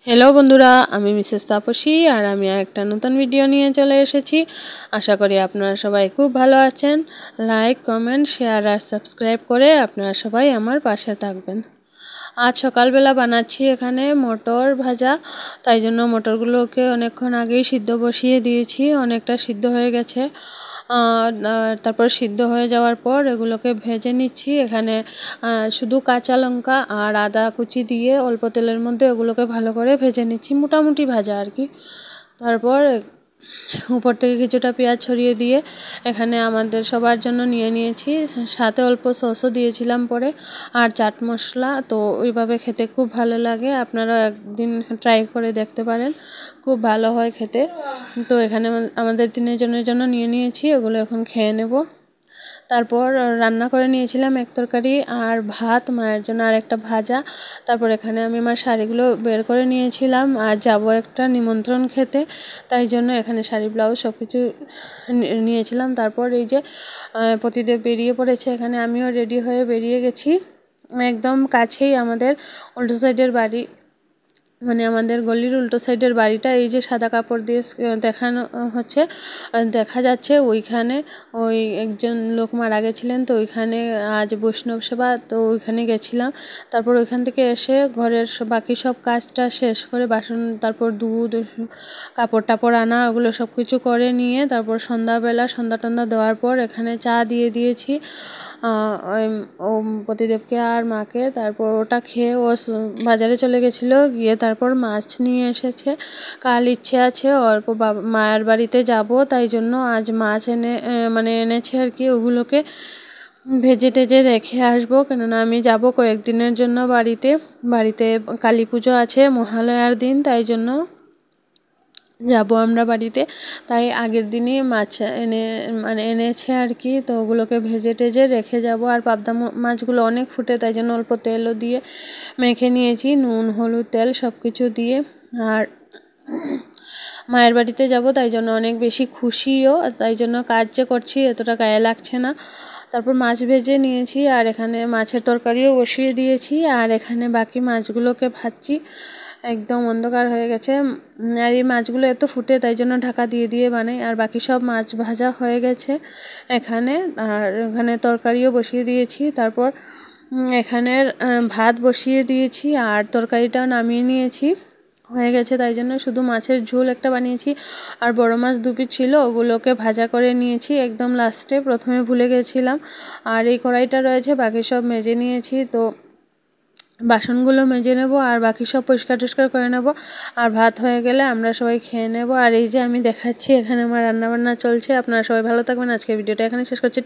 Hello বন্ধুরা, আমি Mrs Tapasi আর আমি একটা নতুন ভিডিও নিয়ে চলে এসেছি। আশা করি আপনারা সবাই খুব ভালো আছেন। লাইক, কমেন্ট, শেয়ার আর সাবস্ক্রাইব করে আপনারা সবাই আমার পাশে থাকবেন। আজ সকালবেলা বানাচ্ছি এখানে মটর ভাজা, তাই জন্য মটরগুলোকে অনেকক্ষণ আগেই সিদ্ধ বসিয়ে দিয়েছি, অনেকটা সিদ্ধ হয়ে গেছে। তারপর সিদ্ধ হয়ে যাওয়ার পর এগুলোকে ভেজে নিচ্ছি। এখানে শুধু কাঁচা লঙ্কা আর আদা কুচি দিয়ে অল্প তেলের মধ্যে ওগুলোকে ভালো করে ভেজে নিচ্ছি, মোটামুটি ভাজা আর কি। তারপর উপর থেকে কিছুটা পেঁয়াজ ছড়িয়ে দিয়ে এখানে আমাদের সবার জন্য নিয়ে নিয়েছি, সাথে অল্প সসও দিয়েছিলাম পরে, আর চাট মশলা। তো ওইভাবে খেতে খুব ভালো লাগে, আপনারা একদিন ট্রাই করে দেখতে পারেন, খুব ভালো হয় খেতে। তো এখানে আমাদের তিনজনের জন্য নিয়ে নিয়েছি, ওগুলো এখন খেয়ে নেব। তারপর রান্না করে নিয়েছিলাম এক তরকারি আর ভাত, মায়ের জন্য আর একটা ভাজা। তারপর এখানে আমি আমার শাড়িগুলো বের করে নিয়েছিলাম, আর যাব একটা নিমন্ত্রণ খেতে, তাই জন্য এখানে শাড়ি ব্লাউজ সব কিছু নিয়েছিলাম। তারপর এই যে পতিদেব বেরিয়ে পড়েছে, এখানে আমিও রেডি হয়ে বেরিয়ে গেছি। একদম কাছেই আমাদের উল্টো সাইডের বাড়ি, মানে আমাদের গলির উল্টো সাইডের বাড়িটা। এই যে সাদা কাপড় দিয়ে দেখানো হচ্ছে, দেখা যাচ্ছে ওইখানে ওই একজন লোক মারা গেছিলেন, তো ওইখানে আজ বৈষ্ণব সেবা, তো ওইখানে গেছিলাম। তারপর ওইখান থেকে এসে ঘরের বাকি সব কাজটা শেষ করে বাসন, তারপর দুধ, কাপড় টাপড় আনা, ওগুলো সব কিছু করে নিয়ে তারপর সন্ধ্যা টন্ধা দেওয়ার পর এখানে চা দিয়ে দিয়েছি ও পতিদেবকে আর মাকে। তারপর ওটা খেয়ে ও বাজারে চলে গেছিলো, গিয়ে তারপর মাছ নিয়ে এসেছে। কাল ইচ্ছে আছে অল্প মায়ের বাড়িতে যাব, তাই জন্য আজ মাছ এনেছে আর কি। ওগুলোকে ভেজে টেজে রেখে আসবো, কেননা আমি যাব কয়েকদিনের জন্য বাড়িতে কালী পুজো আছে মহালয়ার দিন, তাই জন্য যাব আমরা বাড়িতে। তাই আগের দিনই মাছ এনেছে আর কি, তো ওগুলোকে ভেজে টেজে রেখে যাব। আর পাবদা মাছগুলো অনেক ফুটে, তাই জন্য অল্প তেলও দিয়ে মেখে নিয়েছি, নুন হলুদ তেল সব কিছু দিয়ে। আর মায়ের বাড়িতে যাব, তাই জন্য অনেক বেশি খুশিও, তাই জন্য কাজ যে করছি এতটা গায়ে লাগছে না। তারপর মাছ ভেজে নিয়েছি, আর এখানে মাছের তরকারিও বসিয়ে দিয়েছি, আর এখানে বাকি মাছগুলোকে ভাজছি। একদম অন্ধকার হয়ে গেছে, আর এই মাছগুলো এত ফুটে, তাই জন্য ঢাকা দিয়ে দিয়ে বানাই। আর বাকি সব মাছ ভাজা হয়ে গেছে এখানে, আর এখানে তরকারিও বসিয়ে দিয়েছি। তারপর এখানের ভাত বসিয়ে দিয়েছি, আর তরকারিটাও নামিয়ে নিয়েছি, হয়ে গেছে। তাই জন্য শুধু মাছের ঝোল একটা বানিয়েছি, আর বড় মাছ 2 পিস ছিল, ওগুলোকে ভাজা করে নিয়েছি একদম লাস্টে, প্রথমে ভুলে গেছিলাম। আর এই কড়াইটা রয়েছে, বাকি সব মেজে নিয়েছি, তো বাসনগুলো মেজে নেব আর বাকি সব পরিষ্কার টরিষ্কার করে নেব। আর ভাত হয়ে গেলে আমরা সবাই খেয়ে নেব। আর এই যে আমি দেখাচ্ছি এখানে আমার রান্নাবান্না চলছে। আপনারা সবাই ভালো থাকবেন, আজকের ভিডিওটা এখানে শেষ করছি।